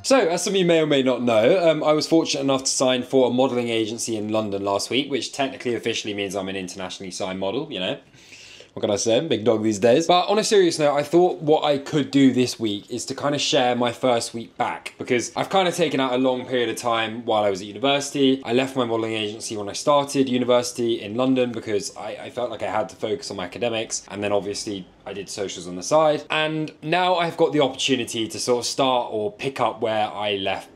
So, as some of you may or may not know, I was fortunate enough to sign for a modelling agency in London last week, which technically officially means I'm an internationally signed model, you know. What can I say? I'm a big dog these days. But on a serious note, I thought what I could do this week is to kind of share my first week back, because I've kind of taken out a long period of time while I was at university. I left my modelling agency when I started university in London because I felt like I had to focus on my academics, and then obviously I did socials on the side. And now I've got the opportunity to sort of start or pick up where I left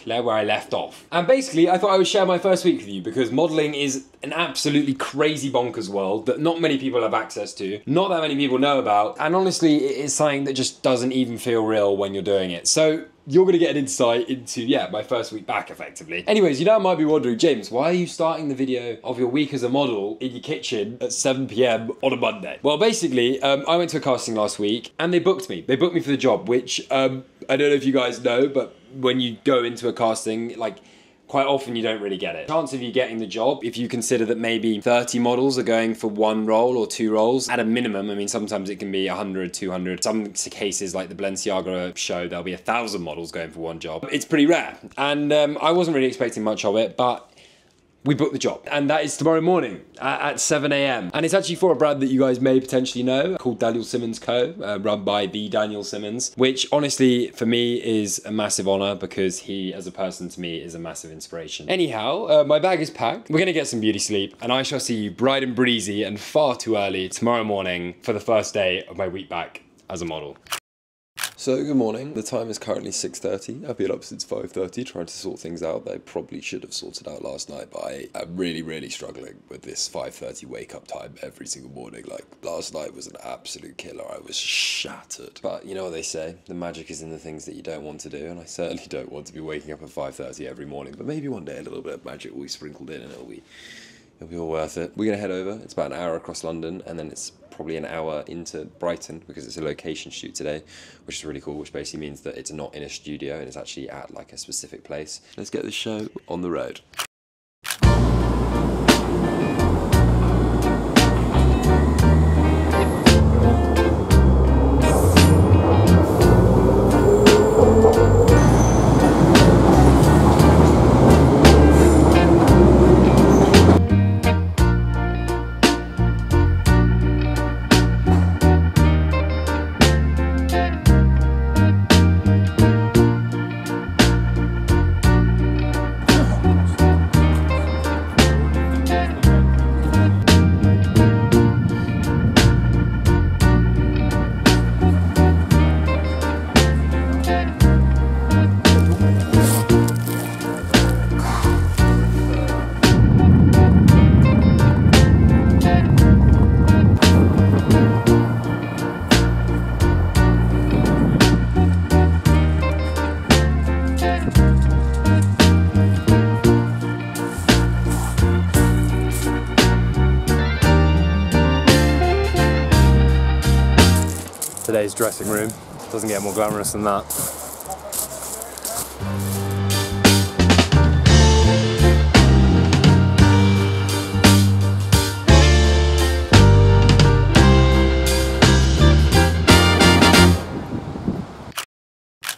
where I left off. And basically, I thought I would share my first week with you because modelling is an absolutely crazy bonkers world that not many people have access to, not that many people know about, and honestly, it is something that just doesn't even feel real when you're doing it. So you're gonna get an insight into, yeah, my first week back, effectively. Anyways, you now might be wondering, James, why are you starting the video of your week as a model in your kitchen at 7 PM on a Monday? Well, basically, I went to a casting last week and they booked me. They booked me for the job, which I don't know if you guys know, but when you go into a casting, like, quite often you don't really get it. Chance of you getting the job, if you consider that maybe 30 models are going for one role or two roles, at a minimum, I mean, sometimes it can be 100, 200. Some cases like the Balenciaga show, there'll be 1,000 models going for one job. It's pretty rare. And I wasn't really expecting much of it, but we booked the job, and that is tomorrow morning at 7 AM. And it's actually for a brand that you guys may potentially know called Daniel Simmons Co., run by the Daniel Simmons, which honestly for me is a massive honor because he as a person to me is a massive inspiration. Anyhow, my bag is packed. We're gonna get some beauty sleep, and I shall see you bright and breezy and far too early tomorrow morning for the first day of my week back as a model. So good morning, the time is currently 6:30. I've been up since 5:30 trying to sort things out that I probably should have sorted out last night, but I am really struggling with this 5:30 wake up time every single morning. Like, last night was an absolute killer. I was shattered. But you know what they say, the magic is in the things that you don't want to do, and I certainly don't want to be waking up at 5:30 every morning, but maybe one day a little bit of magic will be sprinkled in and it'll be all worth it. We're gonna head over. It's about an hour across London, and then it's probably an hour into Brighton because it's a location shoot today, which is really cool, which basically means that it's not in a studio and it's actually at like a specific place. Let's get this show on the road. Today's dressing room doesn't get more glamorous than that.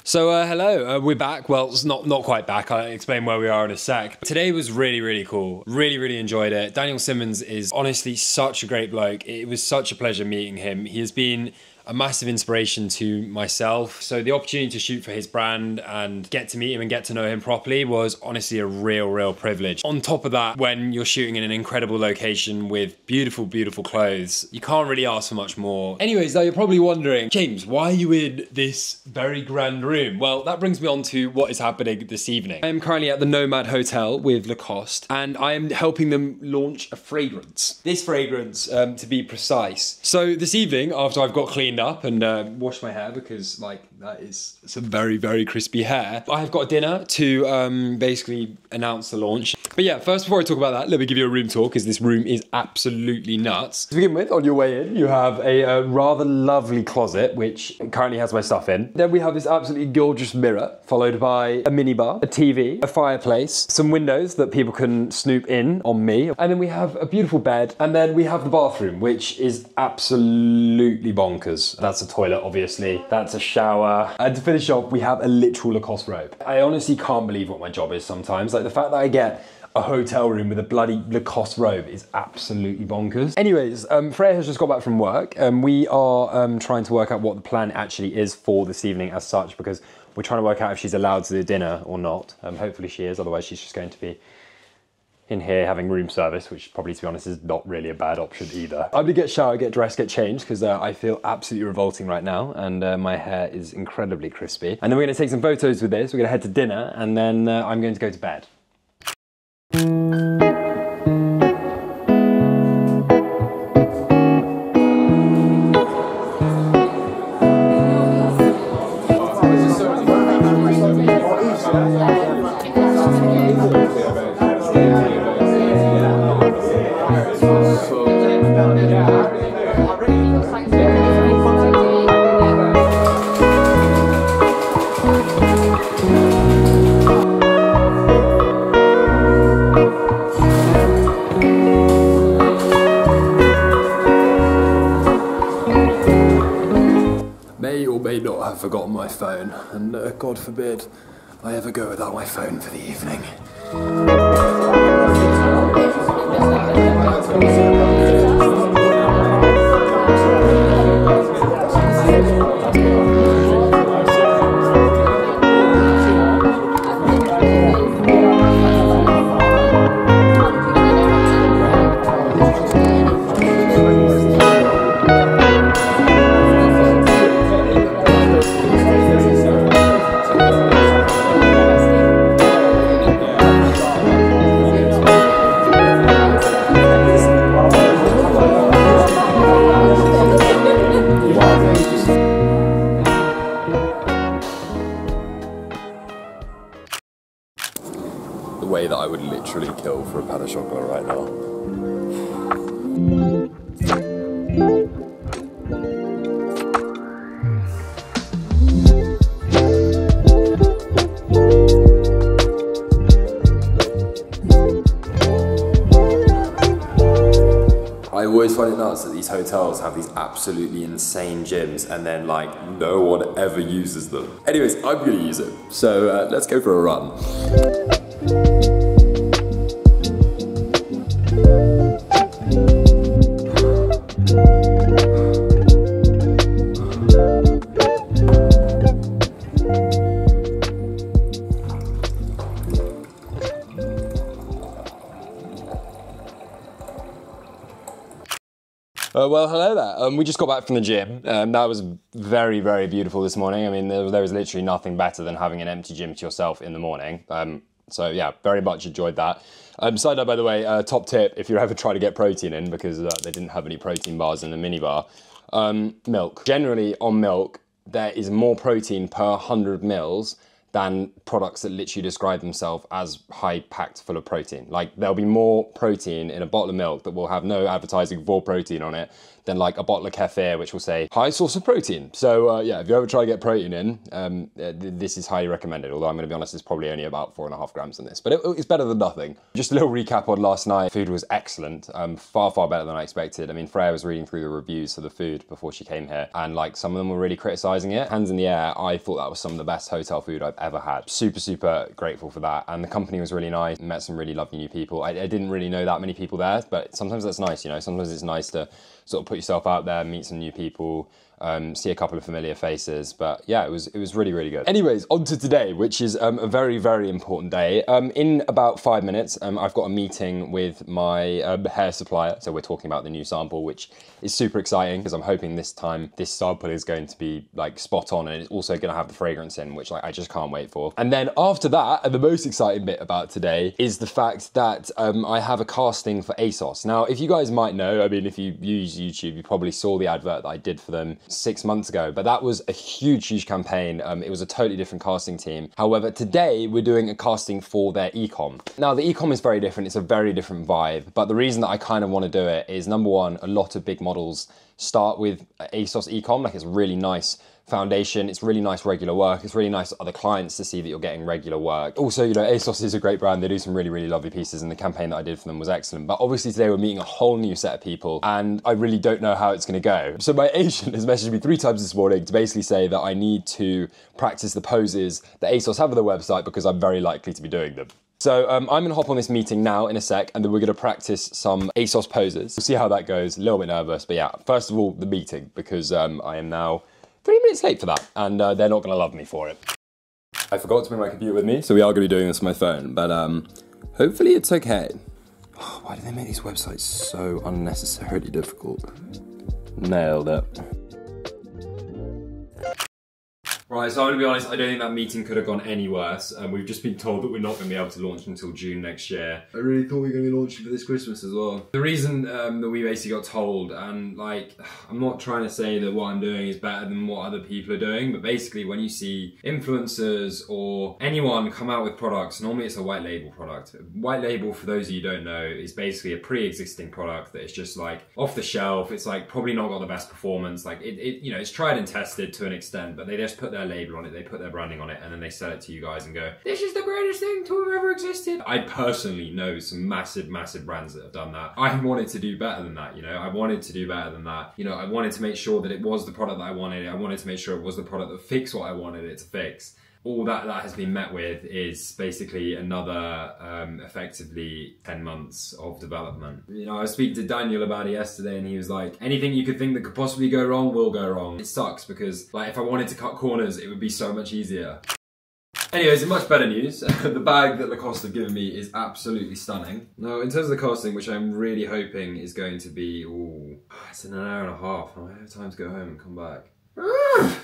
So hello, we're back. Well, it's not quite back. I'll explain where we are in a sec. Today was really cool. Really enjoyed it. Daniel Simmons is honestly such a great bloke. It was such a pleasure meeting him. He has been a massive inspiration to myself. So the opportunity to shoot for his brand and get to meet him and get to know him properly was honestly a real privilege. On top of that, when you're shooting in an incredible location with beautiful clothes, you can't really ask for much more. Anyways, now you're probably wondering, James, why are you in this very grand room? Well, that brings me on to what is happening this evening. I am currently at the Nomad Hotel with Lacoste, and I am helping them launch a fragrance. This fragrance, to be precise. So this evening, after I've got cleaned up and washed my hair, because like that is some very crispy hair, I have got a dinner to basically announce the launch. But yeah, first before I talk about that, let me give you a room tour, because this room is absolutely nuts. To begin with, on your way in, you have a rather lovely closet, which currently has my stuff in. Then we have this absolutely gorgeous mirror, followed by a minibar, a TV, a fireplace, some windows that people can snoop in on me. And then we have a beautiful bed. And then we have the bathroom, which is absolutely bonkers. photos. That's a toilet, obviously. That's a shower. And to finish off, we have a literal Lacoste robe. I honestly can't believe what my job is sometimes. Like the fact that I get a hotel room with a bloody Lacoste robe is absolutely bonkers. Anyways, Freya has just got back from work. We are trying to work out what the plan actually is for this evening as such, because we're trying to work out if she's allowed to do dinner or not. Hopefully she is, otherwise she's just going to be in here having room service, which probably, to be honest, is not really a bad option either. I'm gonna get showered, get dressed, get changed, because I feel absolutely revolting right now, and my hair is incredibly crispy. And then we're gonna take some photos with this, we're gonna head to dinner, and then I'm going to go to bed. May or may not have forgotten my phone, and God forbid I ever go without my phone for the evening. The way that I would literally kill for a pan of chocolate right now. I always find it nuts that these hotels have these absolutely insane gyms and then like no one ever uses them. Anyways, I'm gonna use it. So let's go for a run. Well, hello there. We just got back from the gym. That was very, very beautiful this morning. I mean, there was literally nothing better than having an empty gym to yourself in the morning. So yeah, very much enjoyed that. Side note, by the way, top tip, if you're ever trying to get protein in, because they didn't have any protein bars in the minibar, milk. Generally on milk, there is more protein per 100 mils than products that literally describe themselves as high packed full of protein. Like there'll be more protein in a bottle of milk that will have no advertising for protein on it than like a bottle of kefir which will say high source of protein. So yeah, if you ever try to get protein in, this is highly recommended, although I'm gonna be honest, it's probably only about 4.5 grams in this, but it's better than nothing. Just a little recap on last night. Food was excellent, far, far better than I expected. I mean, Freya was reading through the reviews for the food before she came here, and like some of them were really criticizing it. Hands in the air, I thought that was some of the best hotel food I've ever had. Super, super grateful for that. And the company was really nice, met some really lovely new people. I didn't really know that many people there, but sometimes that's nice, you know, sometimes it's nice to sort of put yourself out there, meet some new people, see a couple of familiar faces. But yeah, it was really, really good. Anyways, on to today, which is a very, very important day. In about 5 minutes, I've got a meeting with my hair supplier. So we're talking about the new sample, which is super exciting because I'm hoping this time this sample is going to be like spot on, and it's also going to have the fragrance in, which like I just can't wait for. And then after that, and the most exciting bit about today is the fact that I have a casting for ASOS. Now, if you guys might know, I mean, if you use YouTube, you probably saw the advert that I did for them 6 months ago, but that was a huge, huge campaign. It was a totally different casting team. However, today we're doing a casting for their e-com. Now, the e-com is very different. It's a very different vibe, but the reason that I kind of want to do it is, number one, a lot of big models start with ASOS e-com. Like, it's really nice foundation. It's really nice regular work. It's really nice for other clients to see that you're getting regular work. Also, you know, ASOS is a great brand. They do some really, really lovely pieces, and the campaign that I did for them was excellent. But obviously today we're meeting a whole new set of people, and I really don't know how it's gonna go. So my agent has messaged me 3 times this morning to basically say that I need to practice the poses that ASOS have on their website because I'm very likely to be doing them. So I'm gonna hop on this meeting now in a sec, and then we're gonna practice some ASOS poses. We'll see how that goes, a little bit nervous, but yeah, first of all, the meeting, because I am now 3 minutes late for that, and they're not gonna love me for it. I forgot to bring my computer with me, so we are gonna be doing this on my phone, but hopefully it's okay. Oh, why do they make these websites so unnecessarily difficult? Nailed it. Right, so I'm gonna be honest, I don't think that meeting could have gone any worse. We've just been told that we're not gonna be able to launch until June next year. I really thought we were gonna be launching for this Christmas as well. The reason that we basically got told, and like, I'm not trying to say that what I'm doing is better than what other people are doing, but basically when you see influencers or anyone come out with products, normally it's a white label product. White label, for those of you who don't know, is basically a pre-existing product that is just like off the shelf. It's like probably not got the best performance. Like you know, it's tried and tested to an extent, but they just put their label on it, they put their branding on it, and then they sell it to you guys and go, this is the greatest thing to have ever existed. I personally know some massive, massive brands that have done that. I wanted to do better than that, you know? I wanted to do better than that. You know, I wanted to make sure that it was the product that I wanted. I wanted to make sure it was the product that fixed what I wanted it to fix. All that has been met with is basically another, effectively 10 months of development. You know, I was speaking to Daniel about it yesterday, and he was like, anything you could think that could possibly go wrong will go wrong. It sucks because, like, if I wanted to cut corners, it would be so much easier. Anyways, in much better news, the bag that Lacoste have given me is absolutely stunning. Now, in terms of the casting, which I'm really hoping is going to be, ooh, it's in an hour and a half. I might have time to go home and come back.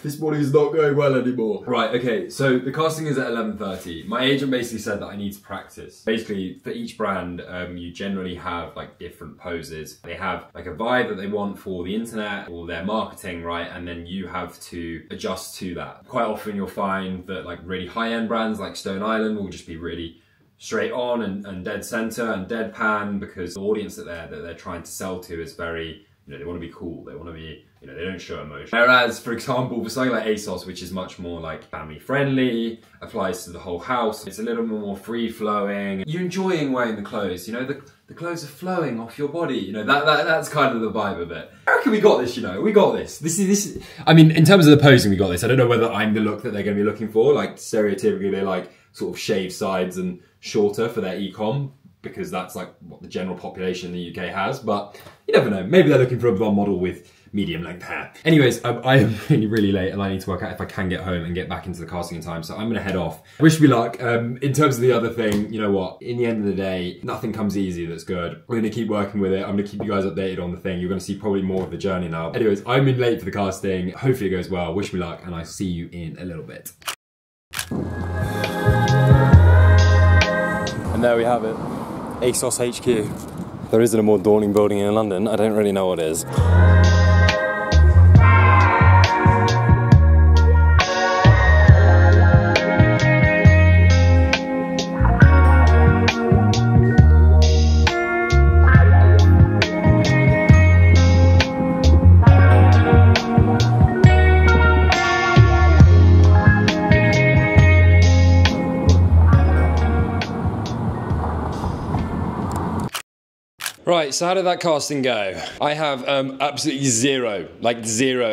This morning is not going well anymore. Right, okay, so the casting is at 11:30. My agent basically said that I need to practice. Basically, for each brand, you generally have like different poses. They have like a vibe that they want for the internet or their marketing, right? And then you have to adjust to that. Quite often you'll find that like really high-end brands like Stone Island will just be really straight on and dead center and deadpan, because the audience that they're trying to sell to is very, you know, they want to be cool, they want to be, you know, they don't show emotion. Whereas, for example, for something like ASOS, which is much more like family friendly, applies to the whole house, it's a little bit more free flowing. You're enjoying wearing the clothes, you know, the clothes are flowing off your body, you know, that's kind of the vibe of it. I reckon we got this, you know, we got this. This is, I mean, in terms of the posing, we got this. I don't know whether I'm the look that they're going to be looking for, like stereotypically they like sort of shaved sides and shorter for their e-com, because that's like what the general population in the UK has, but you never know. Maybe they're looking for a blonde model with medium length hair. Anyways, I am really, really late, and I need to work out if I can get home and get back into the casting in time, so I'm gonna head off. Wish me luck. In terms of the other thing, you know what? In the end of the day, nothing comes easy that's good. We're gonna keep working with it. I'm gonna keep you guys updated on the thing. You're gonna see probably more of the journey now. Anyways, I'm in late for the casting. Hopefully it goes well. Wish me luck, and I'll see you in a little bit. And there we have it. ASOS HQ. There isn't a more daunting building in London. I don't really know what is. Right, so how did that casting go? I have absolutely zero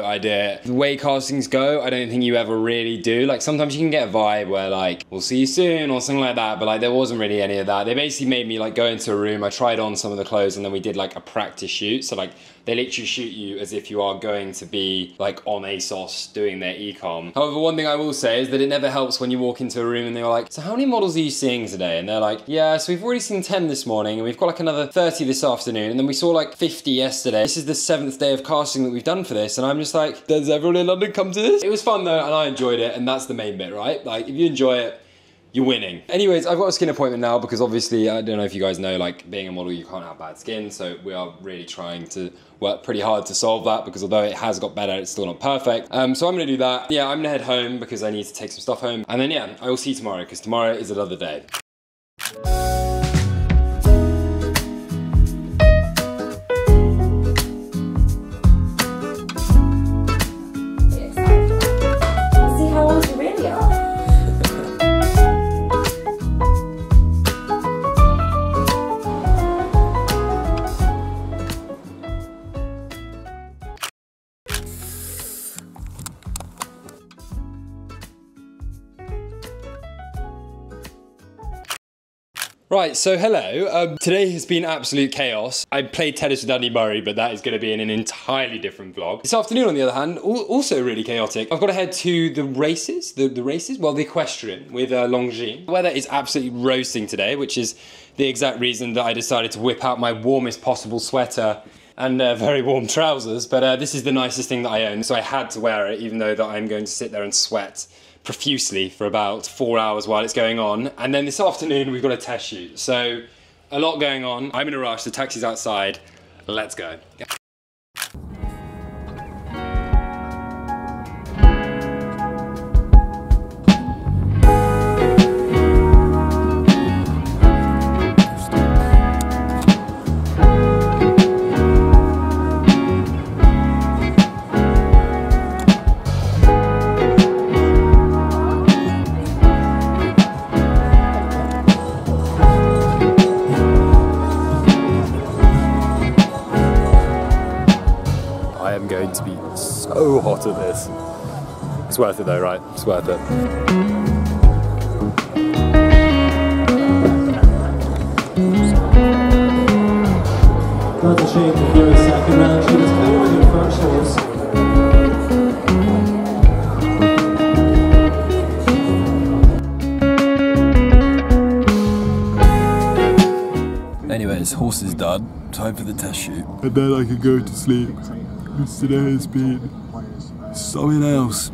idea. The way castings go, I don't think you ever really do. Like sometimes you can get a vibe where like, we'll see you soon or something like that, but like there wasn't really any of that. They basically made me like go into a room, I tried on some of the clothes, and then we did like a practice shoot. So like they literally shoot you as if you are going to be like on ASOS doing their e-com. However, one thing I will say is that it never helps when you walk into a room and they're like, so how many models are you seeing today? And they're like, yeah, so we've already seen 10 this morning and we've got like another 30 this afternoon, and then we saw like 50 yesterday. This is the 7th day of casting that we've done for this, and I'm just like, does everyone in London come to this? It was fun though, and I enjoyed it, and that's the main bit, right? Like if you enjoy it, you're winning. Anyways, I've got a skin appointment now because obviously, I don't know if you guys know, like being a model, you can't have bad skin. So we are really trying to work pretty hard to solve that, because although it has got better, it's still not perfect. So I'm gonna do that. Yeah, I'm gonna head home because I need to take some stuff home. And then yeah, I will see you tomorrow, because tomorrow is another day. Right, so hello. Today has been absolute chaos. I played tennis with Andy Murray, but that is going to be in an entirely different vlog. This afternoon, on the other hand, also really chaotic. I've got to head to the races, well, the equestrian with Longines. The weather is absolutely roasting today, which is the exact reason that I decided to whip out my warmest possible sweater and very warm trousers, but this is the nicest thing that I own, so I had to wear it, even though that I'm going to sit there and sweat profusely for about 4 hours while it's going on. And then this afternoon we've got a test shoot, so a lot going on. I'm in a rush, the taxi's outside, let's go. Going to be so hot at this. It's worth it though, right? It's worth it. Not a shame to hear a second round. She was better than your first horse. Anyways, horse is done. Time for the test shoot. And then I can go to sleep. Because today has been something else.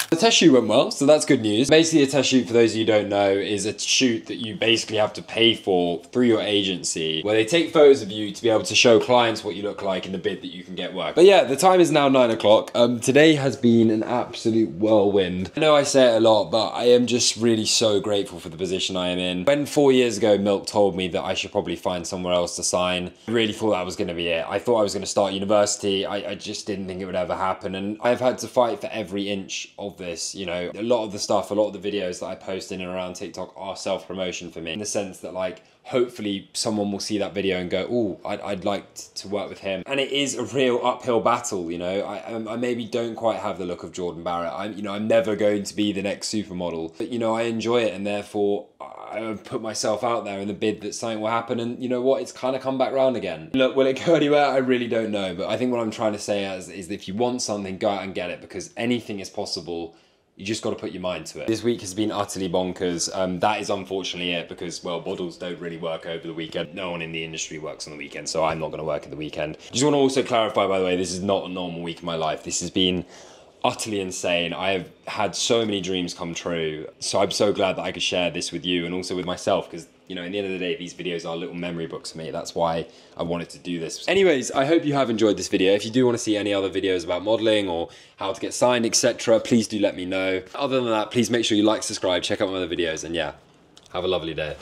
The test shoot went well, so that's good news. Basically, a test shoot, for those of you who don't know, is a shoot that you basically have to pay for through your agency, where they take photos of you to be able to show clients what you look like in the bid that you can get work. But yeah, the time is now 9 o'clock. Today has been an absolute whirlwind. I know I say it a lot, but I am just really so grateful for the position I am in. When 4 years ago, Milk told me that I should probably find somewhere else to sign, I really thought that was going to be it. I thought I was going to start university. I just didn't think it would ever happen. And I've had to fight for every inch of this. You know, a lot of the stuff, a lot of the videos that I post in and around TikTok are self-promotion for me, in the sense that, like, hopefully someone will see that video and go, oh, I'd like to work with him. And it is a real uphill battle, you know. I maybe don't quite have the look of Jordan Barrett. I'm never going to be the next supermodel, but, you know, I enjoy it, and therefore I put myself out there in the bid that something will happen, and you know what, it's kind of come back round again. Look, will it go anywhere? I really don't know, but I think what I'm trying to say is that if you want something, go out and get it, because anything is possible. You just got to put your mind to it. This week has been utterly bonkers. That is unfortunately it, because, well, models don't really work over the weekend. No one in the industry works on the weekend, so I'm not going to work at the weekend. Just want to also clarify, by the way, this is not a normal week in my life. This has been utterly insane. I have had so many dreams come true. So I'm so glad that I could share this with you and also with myself, because, you know, in the end of the day, these videos are little memory books for me. That's why I wanted to do this. Anyways, I hope you have enjoyed this video. If you do want to see any other videos about modeling or how to get signed, etc., please do let me know. Other than that, please make sure you like, subscribe, check out my other videos, and yeah, have a lovely day.